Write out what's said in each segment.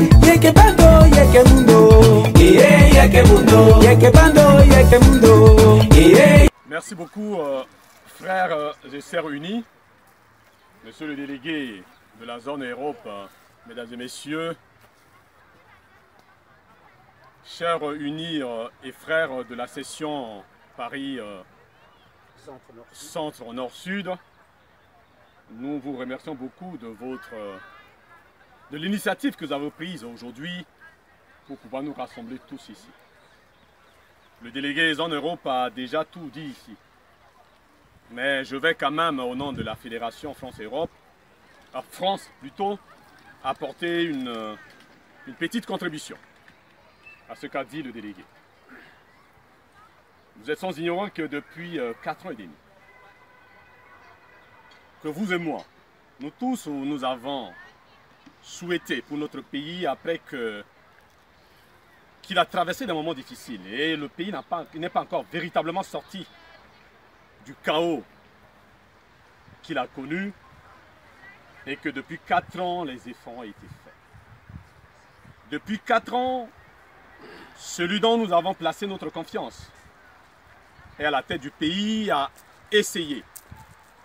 Yekebando, yekemundo. Yekemundo, yekebando, yekemundo. Merci beaucoup, frères et sœurs unis. Monsieur le délégué de la zone Europe, mesdames et messieurs, chers unis et frères de la session Paris Centre Nord-Sud, nous vous remercions beaucoup de l'initiative que vous avez prise aujourd'hui pour pouvoir nous rassembler tous ici. Le délégué Zone Europe a déjà tout dit ici. Mais je vais quand même, au nom de la Fédération France-Europe, France plutôt, apporter une petite contribution à ce qu'a dit le délégué. Vous êtes sans ignorant que depuis 4 ans et demi, que vous et moi, nous tous, nous avons souhaité pour notre pays après qu'il a traversé des moments difficiles et le pays n'est pas encore véritablement sorti du chaos qu'il a connu et que depuis 4 ans, les efforts ont été faits. Depuis 4 ans, celui dont nous avons placé notre confiance et à la tête du pays a essayé,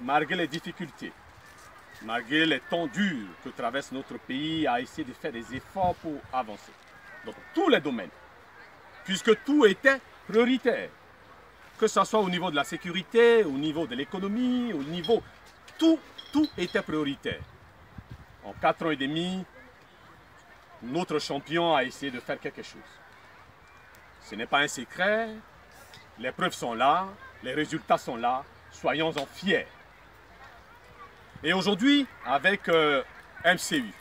malgré les difficultés, malgré les temps durs que traverse notre pays, a essayé de faire des efforts pour avancer dans tous les domaines, puisque tout était prioritaire. Que ce soit au niveau de la sécurité, au niveau de l'économie, au niveau... Tout était prioritaire. En 4 ans et demi, notre champion a essayé de faire quelque chose. Ce n'est pas un secret, les preuves sont là, les résultats sont là, soyons-en fiers. Et aujourd'hui, avec MCU,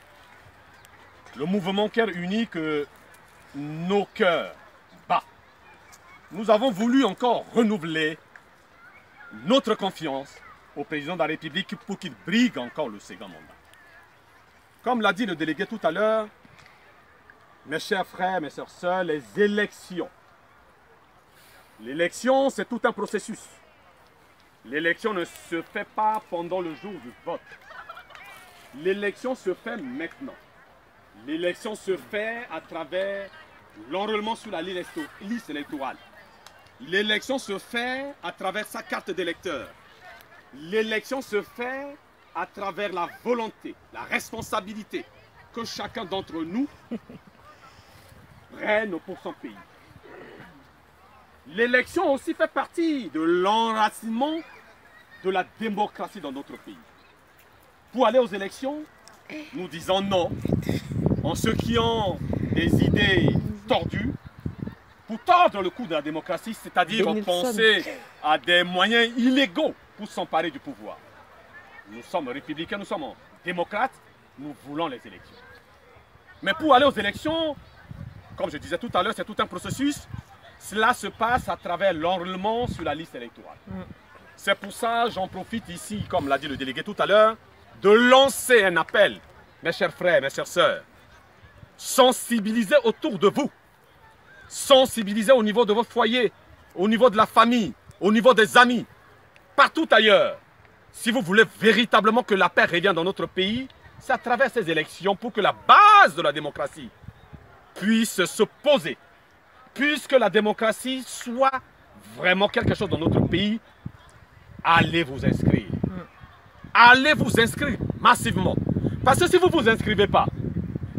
le mouvement Cœur Uni que nos cœurs battent, nous avons voulu encore renouveler notre confiance au président de la République pour qu'il brigue encore le second mandat. Comme l'a dit le délégué tout à l'heure, mes chers frères, mes chères sœurs, les élections. L'élection, c'est tout un processus. L'élection ne se fait pas pendant le jour du vote. L'élection se fait maintenant. L'élection se fait à travers l'enrôlement sur la liste électorale. L'élection se fait à travers sa carte d'électeur. L'élection se fait à travers la volonté, la responsabilité que chacun d'entre nous prenne pour son pays. L'élection aussi fait partie de l'enracinement de la démocratie dans notre pays. Pour aller aux élections, nous disons non en ceux qui ont des idées tordues pour tordre le cou de la démocratie, c'est-à-dire penser à des moyens illégaux pour s'emparer du pouvoir. Nous sommes républicains, nous sommes démocrates, nous voulons les élections. Mais pour aller aux élections, comme je disais tout à l'heure, c'est tout un processus. Cela se passe à travers l'enrôlement sur la liste électorale. C'est pour ça, j'en profite ici, comme l'a dit le délégué tout à l'heure, de lancer un appel, mes chers frères, mes chères sœurs. Sensibilisez autour de vous. Sensibilisez au niveau de vos foyers, au niveau de la famille, au niveau des amis, partout ailleurs. Si vous voulez véritablement que la paix revienne dans notre pays, c'est à travers ces élections pour que la base de la démocratie puisse se poser. Puisque la démocratie soit vraiment quelque chose dans notre pays, allez vous inscrire. Allez vous inscrire massivement. Parce que si vous ne vous inscrivez pas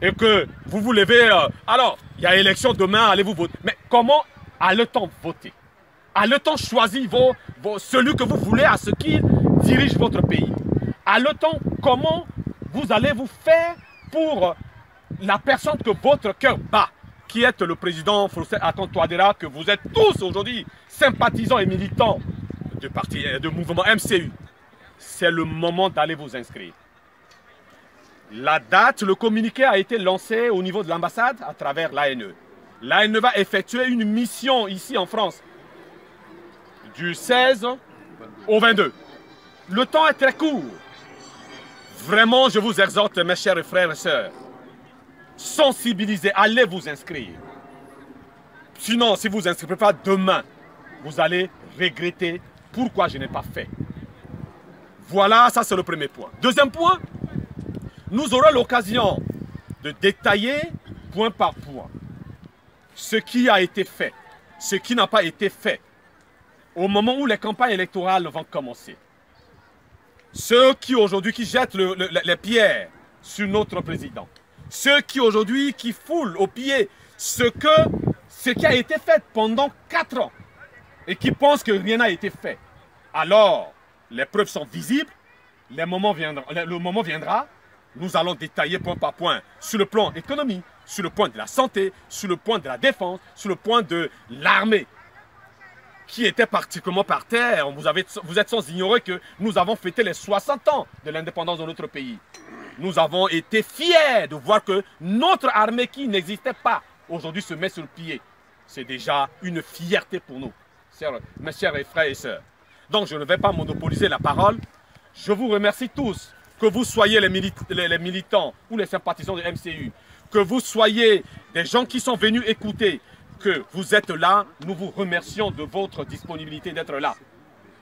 et que vous vous levez, alors il y a élection demain, allez vous voter. Mais comment allez-t-on voter? Allez-on choisir celui que vous voulez à ce qui dirige votre pays? Allez-on comment vous allez vous faire pour la personne que votre cœur bat, qui est le président Faustin Archange Touadéra, que vous êtes tous aujourd'hui sympathisants et militants du mouvement MCU. C'est le moment d'aller vous inscrire. La date, le communiqué a été lancé au niveau de l'ambassade à travers l'ANE. L'ANE va effectuer une mission ici en France du 16 au 22. Le temps est très court. Vraiment, je vous exhorte, mes chers frères et sœurs, sensibilisez, allez vous inscrire. Sinon, si vous ne vous inscrivez pas demain, vous allez regretter pourquoi je n'ai pas fait. Voilà, ça c'est le premier point. Deuxième point, nous aurons l'occasion de détailler point par point, ce qui a été fait, ce qui n'a pas été fait, au moment où les campagnes électorales vont commencer. Ceux qui aujourd'hui qui jettent les pierres sur notre président, ceux qui aujourd'hui qui foulent aux pieds ce qui a été fait pendant 4 ans et qui pensent que rien n'a été fait. Alors, les preuves sont visibles, le moment viendra, nous allons détailler point par point sur le plan économique, sur le point de la santé, sur le point de la défense, sur le point de l'armée, qui était particulièrement par terre. Vous êtes sans ignorer que nous avons fêté les 60 ans de l'indépendance de notre pays. Nous avons été fiers de voir que notre armée qui n'existait pas, aujourd'hui se met sur le pied. C'est déjà une fierté pour nous, mes chers frères et sœurs. Donc je ne vais pas monopoliser la parole. Je vous remercie tous, que vous soyez les militants ou les sympathisants de MCU, que vous soyez des gens qui sont venus écouter, que vous êtes là, nous vous remercions de votre disponibilité d'être là.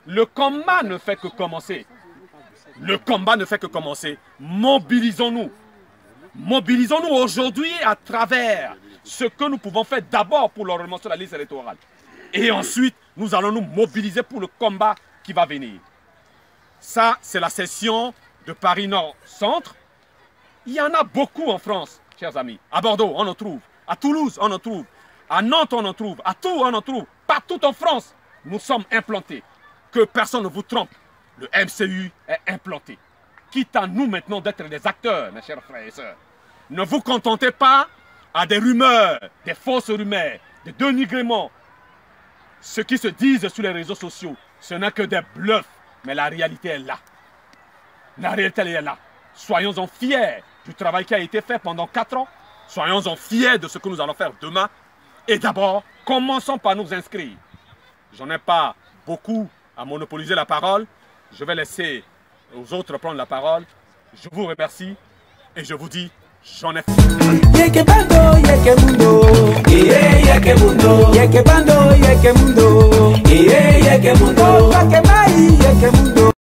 Le combat ne fait que commencer. Le combat ne fait que commencer. Mobilisons-nous. Mobilisons-nous aujourd'hui à travers ce que nous pouvons faire d'abord pour l'enrôlement sur la liste électorale. Et ensuite, nous allons nous mobiliser pour le combat qui va venir. Ça, c'est la session de Paris Nord-Centre. Il y en a beaucoup en France, chers amis. À Bordeaux, on en trouve. À Toulouse, on en trouve. À Nantes, on en trouve. À Tours, on en trouve. Partout en France, nous sommes implantés. Que personne ne vous trompe. Le MCU est implanté. Quitte à nous maintenant d'être des acteurs, mes chers frères et sœurs. Ne vous contentez pas à des rumeurs, des fausses rumeurs, des dénigrements. Ceux qui se disent sur les réseaux sociaux, ce n'est que des bluffs. Mais la réalité est là. La réalité est là. Soyons-en fiers du travail qui a été fait pendant 4 ans. Soyons-en fiers de ce que nous allons faire demain. Et d'abord, commençons par nous inscrire. Je n'ai pas beaucoup à monopoliser la parole. Je vais laisser aux autres prendre la parole. Je vous remercie et je vous dis, j'en ai fait. Yekebando, yekemundo, yekemundo, yekebando, yekemundo, yekemundo, yekemundo.